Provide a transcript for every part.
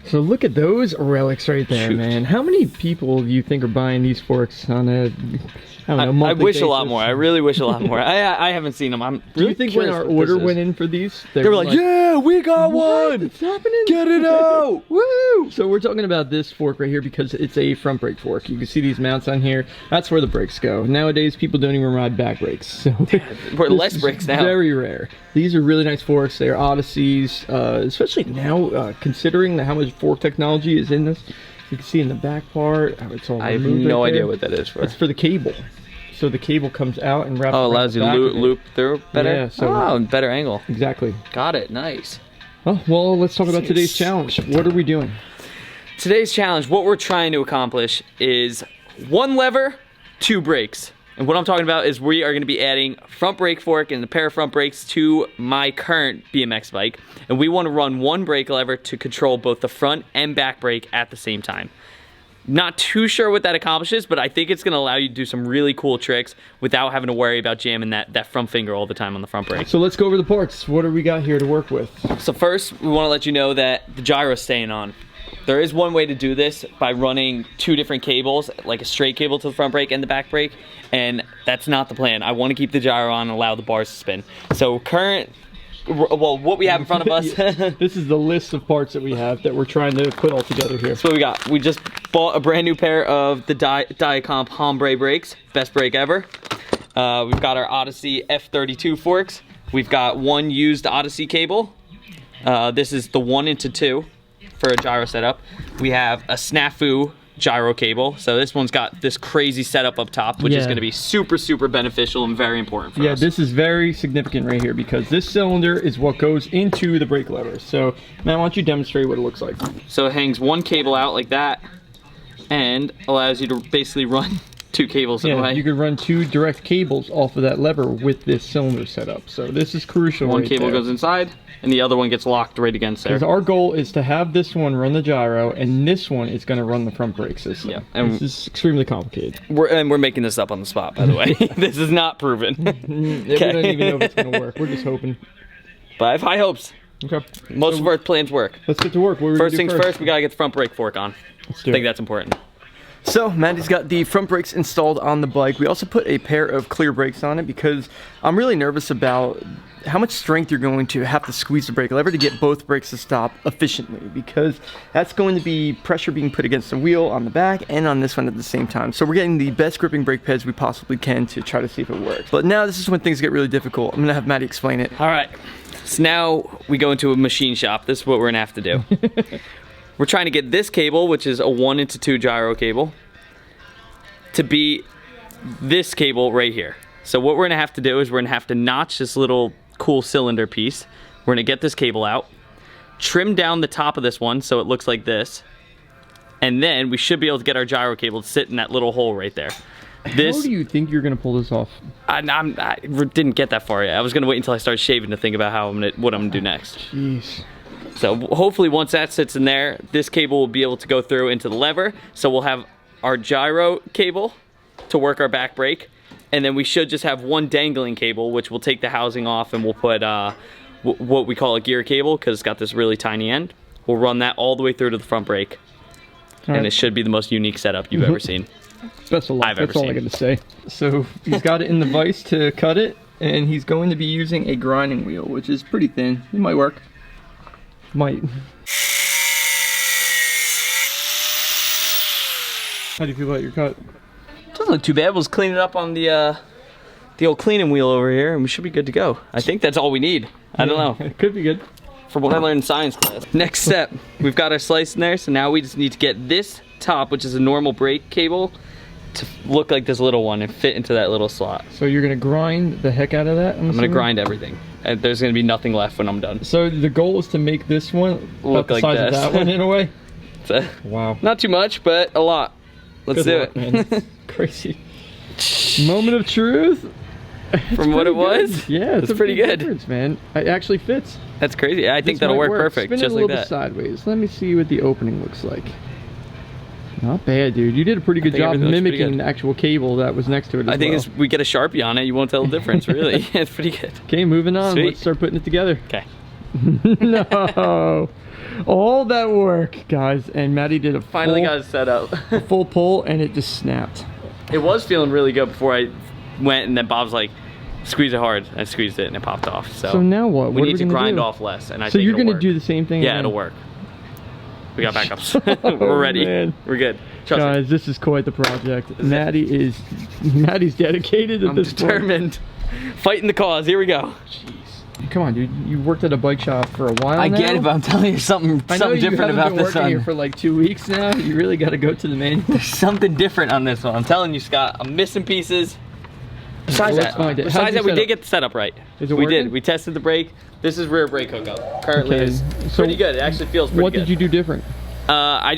So look at those relics right there, man. How many people do you think are buying these forks on a, I don't know, monthly I wish basis? a lot more. I really wish a lot more. I haven't seen them. I'm Do you think when our order went in for these, they were like, yeah, we got one. What's happening? Get it out. Woo! So we're talking about this fork right here because it's a front brake fork. You can see these mounts on here. That's where the brakes go. Nowadays, people don't even ride back brakes. So we're less brakes now. Very rare. These are really nice forks. They are Odysseys, especially now, considering how much fork technology is in this. You can see in the back part how it's all I have no idea what that is for. It's for the cable. So the cable comes out and wraps. Oh, allows you to loop through better. Yeah, so better angle. Exactly. Got it. Nice. Oh, well, let's talk about today's challenge. What are we doing? Today's challenge, what we're trying to accomplish is 1 lever, 2 brakes. And what I'm talking about is we are going to be adding front brake fork and a pair of front brakes to my current BMX bike. And we want to run 1 brake lever to control both the front and back brake at the same time. Not too sure what that accomplishes, but I think it's going to allow you to do some really cool tricks without having to worry about jamming that front finger all the time on the front brake. So let's go over the parts. What do we got here to work with? So first, we want to let you know that the gyro's staying on. There is one way to do this by running 2 different cables, like a straight cable to the front brake and the back brake, and that's not the plan. I want to keep the gyro on and allow the bars to spin. So what we have in front of us. This is the list of parts that we have that we're trying to put all together here. So what we got. We just bought a brand new pair of the Diacomp Hombre brakes. Best brake ever. We've got our Odyssey F32 forks. We've got 1 used Odyssey cable. This is the 1-into-2 for a gyro setup. We have a Snafu gyro cable. So this one's got this crazy setup up top, which is going to be super, super beneficial and very important for us. Yeah, this is very significant right here because this cylinder is what goes into the brake lever. So, Matt, why don't you demonstrate what it looks like? So it hangs 1 cable out like that and allows you to basically run 2 cables in a way. You could run 2 direct cables off of that lever with this cylinder setup. So this is crucial. 1 cable goes inside and the other one gets locked right against there. Because our goal is to have this one run the gyro and this one is going to run the front brake system. Yeah, and this is extremely complicated. We're making this up on the spot, by the way. This is not proven. We don't even know if it's going to work. We're just hoping. But I have high hopes. Okay. Most of our plans work. Let's get to work. First things first, we got to get the front brake fork on. Let's do it. I think that's important. So Matty's got the front brakes installed on the bike. We also put a pair of clear brakes on it because I'm really nervous about how much strength you're going to have to squeeze the brake lever to get both brakes to stop efficiently, because that's going to be pressure being put against the wheel on the back and on this one at the same time. So we're getting the best gripping brake pads we possibly can to try to see if it works. But now this is when things get really difficult. I'm gonna have Matty explain it. All right, so now we go into a machine shop. This is what we're gonna have to do. We're trying to get this cable, which is a 1-into-2 gyro cable, to be this cable right here. So what we're gonna have to do is we're gonna have to notch this little cool cylinder piece. We're gonna get this cable out, trim down the top of this one so it looks like this, and then we should be able to get our gyro cable to sit in that little hole right there. How do you think you're gonna pull this off? I didn't get that far yet. I was gonna wait until I started shaving to think about what I'm gonna do next. Jeez. So hopefully once that sits in there, this cable will be able to go through into the lever. So we'll have our gyro cable to work our back brake. And then we should just have 1 dangling cable, which will take the housing off, and we'll put what we call a gear cable because it's got this really tiny end. We'll run that all the way through to the front brake. And it should be the most unique setup you've ever seen. Best of luck. That's all I got to say. So he's got it in the vise to cut it, and he's going to be using a grinding wheel, which is pretty thin. It might work. Might. How do you feel about your cut? Doesn't look too bad. We'll just clean it up on the old cleaning wheel over here, and we should be good to go. I think that's all we need. I don't know. It could be good. From what I learned in science class. Next step, we've got our slice in there, so now we just need to get this top, which is a normal brake cable, to look like this little one and fit into that little slot. So you're gonna grind the heck out of that? I'm gonna grind everything. And there's gonna be nothing left when I'm done. So the goal is to make this one look like the size this. of that one in a way? Wow. Not too much, but a lot. Let's do it. Man. Crazy. Moment of truth. From what it was? Yeah, it's pretty good. Man. It actually fits. That's crazy. I think that'll work perfect. Spin just it a like little that. Bit sideways. Let me see what the opening looks like. Not bad, dude. You did a pretty good job mimicking the actual cable that was next to it as I think as we get a Sharpie on it, you won't tell the difference, really. It's pretty good. Okay, moving on. Sweet. Let's start putting it together. Okay. No. All that work, guys, and Matty did a Finally got it set up. a full pull, and it just snapped. It was feeling really good before I went, and then Bob's like, squeeze it hard. I squeezed it and it popped off. So now what? We What are need we to gonna grind do? off less, and I So think you're it'll gonna work. do the same thing? Yeah, again? it'll work. We got backups. We're ready. Man. We're good. Trust me. Guys, this is quite the project. Matty's dedicated at I'm this determined. Fighting the cause. Here we go. Jeez. Come on, dude. You worked at a bike shop for a while I now. get it, but I'm telling you something I know you different haven't about been this working here one. for like 2 weeks now. You really got to go to the main. There's something different on this one. I'm telling you, Scott. I'm missing pieces. Besides Let's find it. How's besides your that, we setup? did get the setup right. Is it we working? did. We tested the brake. This is rear brake hookup. Currently Okay. is So pretty good. It actually feels pretty What good. did you do different? I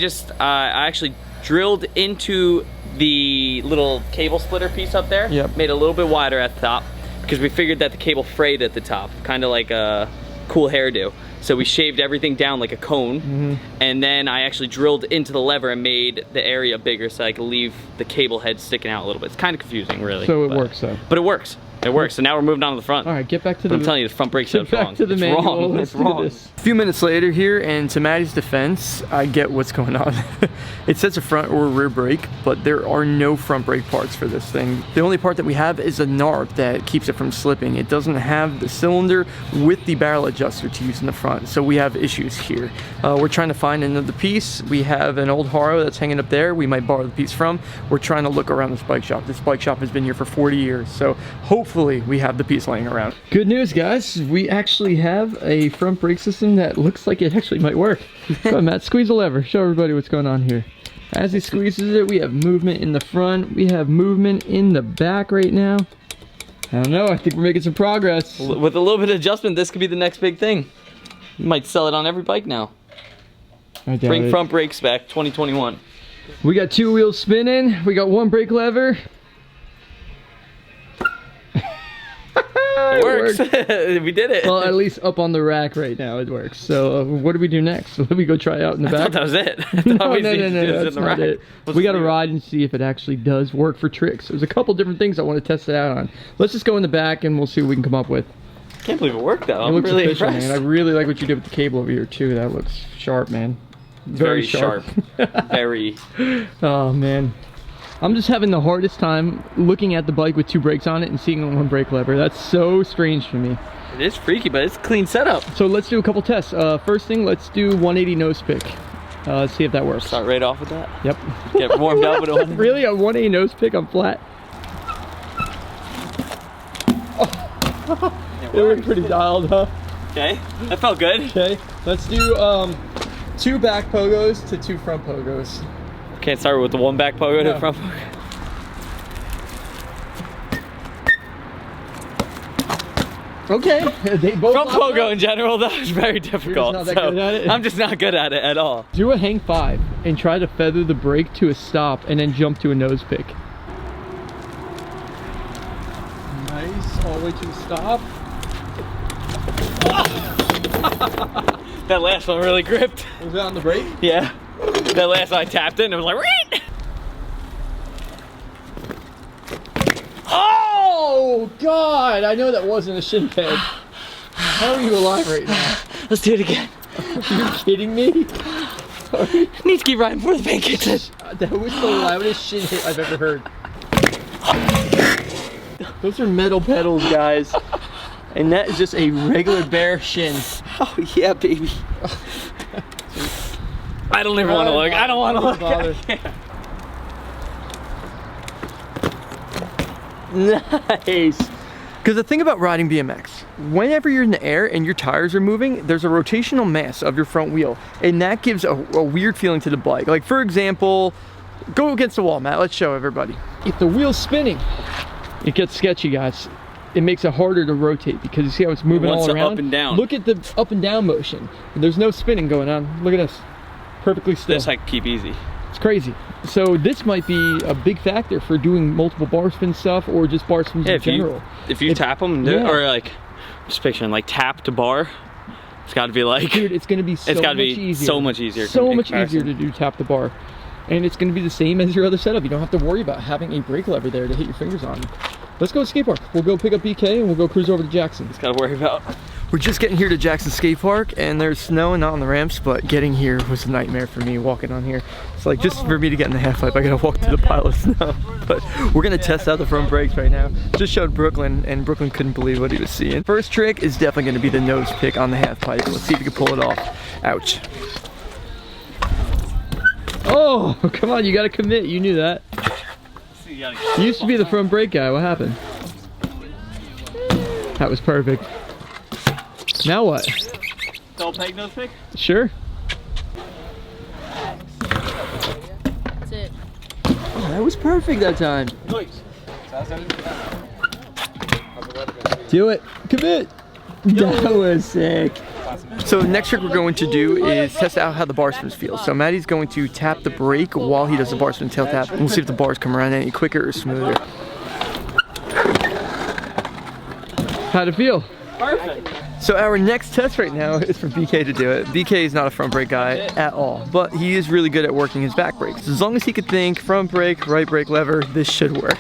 actually drilled into the little cable splitter piece up there. Yep. Made it a little bit wider at the top because we figured that the cable frayed at the top, kind of like a cool hairdo. So we shaved everything down like a cone, and then I actually drilled into the lever and made the area bigger so I could leave the cable head sticking out a little bit. It's kind of confusing, really. So it but- works, though. But it works. It works. So now we're moving on to the front. All right, get back to But the. I'm telling you, the front brake get setup's back wrong. to the It's manual. wrong. Let's It's do wrong. this. A few minutes later here, and to Matty's defense, I get what's going on. It says a front or rear brake, but there are no front brake parts for this thing. The only part that we have is a narb that keeps it from slipping. It doesn't have the cylinder with the barrel adjuster to use in the front, so we have issues here. We're trying to gyro another piece. We have an old Gyro that's hanging up there. We might borrow the piece from. We're trying to look around this bike shop. This bike shop has been here for 40 years, so hopefully we have the piece laying around. Good news, guys. We actually have a front brake system that looks like it actually might work. Go on, Matt, squeeze the lever. Show everybody what's going on here. As he squeezes it, we have movement in the front. We have movement in the back right now. I don't know. I think we're making some progress. With a little bit of adjustment, this could be the next big thing. You might sell it on every bike now. I doubt Bring it. front brakes back, 2021. We got 2 wheels spinning. We got 1 brake lever. It works. We did it. Well, at least up on the rack right now, it works. So what do we do next? Let me go try out in the I back. thought that was it. I No, thought we no, needed to do this that's in the not rack. it. Let's We got to leave it. ride and see if it actually does work for tricks. There's a couple different things I want to test it out on. Let's just go in the back and we'll see what we can come up with. Can't believe it worked though. It I'm looks really official, impressed. man. I really like what you did with the cable over here too. That looks sharp, man. Very sharp. Very. Oh man. I'm just having the hardest time looking at the bike with 2 brakes on it and seeing 1 brake lever. That's so strange for me. It is freaky, but it's a clean setup. So let's do a couple tests. First thing, let's do 180 nose pick. See if that works. Start right off with that. Yep. Get warmed up with a one. Really? A 180 nose pick on flat? It was pretty dialed, huh? Okay, that felt good. Okay, let's do 2 back pogos to 2 front pogos. Can't start with the 1 back pogo to No. the front pogo. Okay, they both Front lined pogo up. in general, that was very difficult. not that good at it? I'm just not good at it at all. Do a hang 5 and try to feather the brake to a stop and then jump to a nose pick. Nice, all the way to the stop. That last one really gripped. Was that on the brake? Yeah. That last one I tapped it and it was like, Reet! Oh God! I know that wasn't a shin pad. How are you alive right now? Let's do it again. Are you kidding me? Need to keep riding before the paint kicks in. That was the loudest shin hit I've ever heard. Those are metal pedals, guys. And that is just a regular bare shin. Oh yeah, baby. I don't even want to look. I don't want to look. Bother. Nice. Because the thing about riding BMX, whenever you're in the air and your tires are moving, there's a rotational mass of your front wheel, and that gives a weird feeling to the bike. Like for example, go against the wall, Matt. Let's show everybody. If the wheel's spinning, it gets sketchy, guys. It makes it harder to rotate because you see how it's moving wants all to around. up and down. Look at the up and down motion. There's no spinning going on. Look at this, perfectly still. This I can keep easy. It's crazy. So this might be a big factor for doing multiple bar spin stuff or just bar spins in general. If you tap them and do it, yeah. or like, just picturing like tap to bar, it's got to be like, Dude, it's gonna be so it's got to much be easier. so much easier. So in much easier comparison. to do tap the bar. And it's gonna be the same as your other setup. You don't have to worry about having a brake lever there to hit your fingers on. Let's go to skatepark. We'll go pick up BK and we'll go cruise over to Jackson. Just got to worry about We're just getting here to Jackson Skate Park, and there's snow and not on the ramps, but getting here was a nightmare for me walking on here. It's like, just for me to get in the half pipe, I gotta walk through the pile of snow. But we're gonna test out the front brakes right now. Just showed Brooklyn, and Brooklyn couldn't believe what he was seeing. First trick is definitely gonna be the nose pick on the half pipe. Let's see if you can pull it off. Ouch. Oh, come on, you gotta commit. You knew that. You used to be the front brake guy. What happened? That was perfect. Now what? Double peg nose pick? Sure. That's it. Oh, that was perfect that time. Do it. Commit. That was sick. So the next trick we're going to do is test out how the bar spins feel. So Matty's going to tap the brake while he does the bar spin tail tap, and we'll see if the bars come around any quicker or smoother. How'd it feel? Perfect. So our next test right now is for BK to do it. BK is not a front brake guy at all, but he is really good at working his back brakes. As long as he could think front brake, right brake lever, this should work.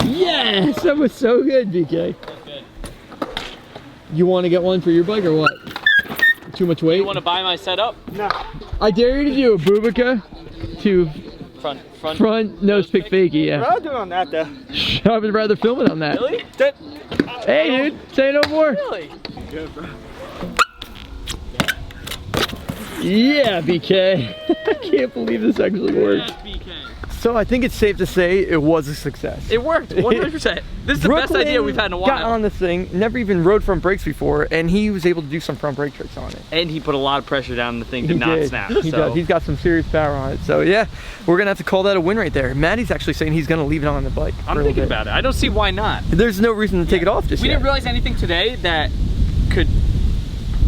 Yes, that was so good, BK. You want to get one for your bike or what? Too much weight? You want to buy my setup? No. I dare you to do a Bubika to front nose pick fakie, yeah. I'll do it on that though. I would rather film it on that. Really? Hey dude, say no more. Really? Yeah, BK. I can't believe this actually worked. Yes, BK. So I think it's safe to say it was a success. It worked, 100%. This is the best idea we've had in a while. Got on this thing, never even rode front brakes before, and he was able to do some front brake tricks on it. And he put a lot of pressure down the thing to He not did. snap. He does. He's got some serious power on it. So yeah, we're gonna have to call that a win right there. Matty's actually saying he's gonna leave it on the bike. I'm thinking about it. I don't see why not. There's no reason to take it off just We yet. didn't realize anything today that could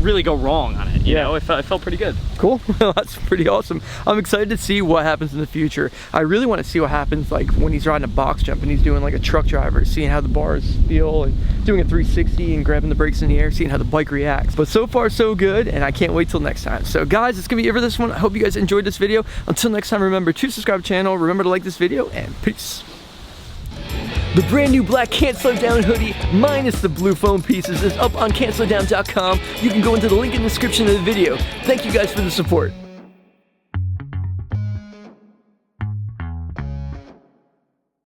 really go wrong on it. You know, it felt pretty good. Cool. Well, that's pretty awesome. I'm excited to see what happens in the future. I really want to see what happens like when he's riding a box jump and he's doing like a truck driver, seeing how the bars feel and doing a 360 and grabbing the brakes in the air, seeing how the bike reacts. But so far so good, and I can't wait till next time. So guys, it's gonna be it for this one. I hope you guys enjoyed this video. Until next time, remember to subscribe to the channel, remember to like this video, and peace. The brand new black Can't Slow Down hoodie, minus the blue foam pieces, is up on can'tslowdown.com. You can go into the link in the description of the video. Thank you guys for the support.